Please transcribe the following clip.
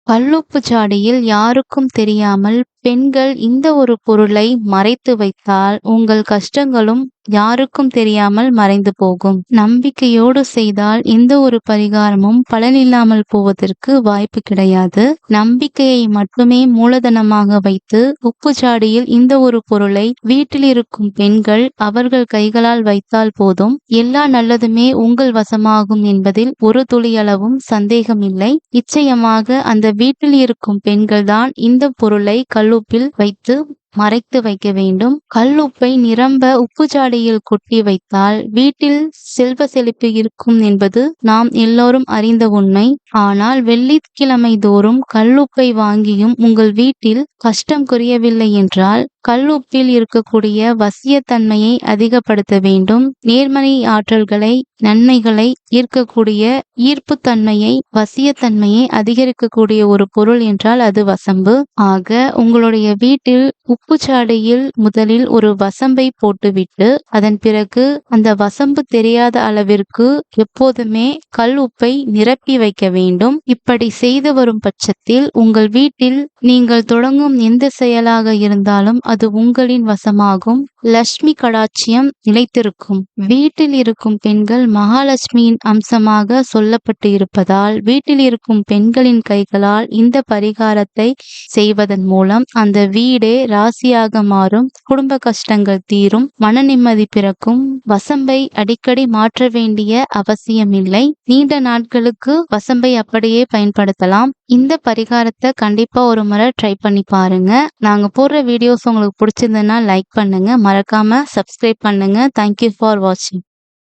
கல்லுப்பு ஜாடியில் யாருக்கும் தெரியாமல் பெண்கள் இந்த ஒரு பொருளை மறைத்து வைத்தால் உங்கள் கஷ்டங்களும் யாருக்கும் தெரியாமல் மறைந்து போகும். நம்பிக்கையோடு செய்தால் எந்த ஒரு பரிகாரமும் பலனில்லாமல் போவதற்கு வாய்ப்பு கிடையாது. நம்பிக்கையை மட்டுமே மூலதனமாக வைத்து உப்பு ஜாடியில் இந்த ஒரு பொருளை வீட்டில் இருக்கும் பெண்கள் அவர்கள் கைகளால் வைத்தால் போதும், எல்லா நல்லதுமே உங்கள் வசமாகும் என்பதில் ஒரு துளியளவும் சந்தேகமில்லை. நிச்சயமாக அந்த வீட்டில் இருக்கும் பெண்கள்தான் இந்த பொருளை கல்லுப்பில் வைத்து மறைத்து வைக்க வேண்டும். கல்லுப்பை நிரம்ப உப்பு ஜாடியில் கொட்டி வைத்தால் வீட்டில் செல்வ செழிப்பு இருக்கும் என்பது நாம் எல்லோரும் அறிந்த உண்மை. ஆனால் வெள்ளிக்கிழமை தோறும் கல்லுப்பை வாங்கியும் உங்கள் வீட்டில் கஷ்டம் குறையவில்லை என்றால் கல்லுப்பில் இருக்கக்கூடிய வசியத்தன்மையை அதிகப்படுத்த வேண்டும். நேர்மறை ஆற்றல்களை, நன்மைகளை ஈர்க்கக்கூடிய ஈர்ப்புத்தன்மையை, வசியத்தன்மையை அதிகரிக்கக்கூடிய ஒரு பொருள் என்றால் அது வசம்பு. ஆக உங்களுடைய வீட்டில் உப்பு சாடியில் முதலில் ஒரு வசம்பை போட்டுவிட்டு அதன் பிறகு அந்த வசம்பு தெரியாத அளவிற்கு எப்போதுமே கல் உப்பை நிரப்பி வைக்க வேண்டும். இப்படி செய்து வரும் பட்சத்தில் உங்கள் வீட்டில் நீங்கள் தொடங்கும் எந்த செயலாக இருந்தாலும் அது உங்களின் வசமாகும். லட்சுமி கடாட்சியம் நிலைத்திருக்கும். வீட்டில் இருக்கும் பெண்கள் மகாலட்சுமியின் அம்சமாக சொல்லப்பட்டு இருப்பதால் வீட்டில் இருக்கும் பெண்களின் கைகளால் இந்த பரிகாரத்தை செய்வதன் மூலம் அந்த வீடே ராசியாக மாறும். குடும்ப கஷ்டங்கள் தீரும், மன நிம்மதி பிறக்கும். வசம்பை அடிக்கடி மாற்ற வேண்டிய அவசியமில்லை. நீண்ட நாட்களுக்கு வசம்பை அப்படியே பயன்படுத்தலாம். இந்த பரிகாரத்தை கண்டிப்பா ஒரு முறை ட்ரை பண்ணி பாருங்க. நாங்க போடுற வீடியோஸ் உங்களுக்கு பிடிச்சிருந்ததுன்னா லைக் பண்ணுங்க, மறக்காம சப்ஸ்கிரைப் பண்ணுங்க. தேங்க்யூ ஃபார் வாட்சிங்.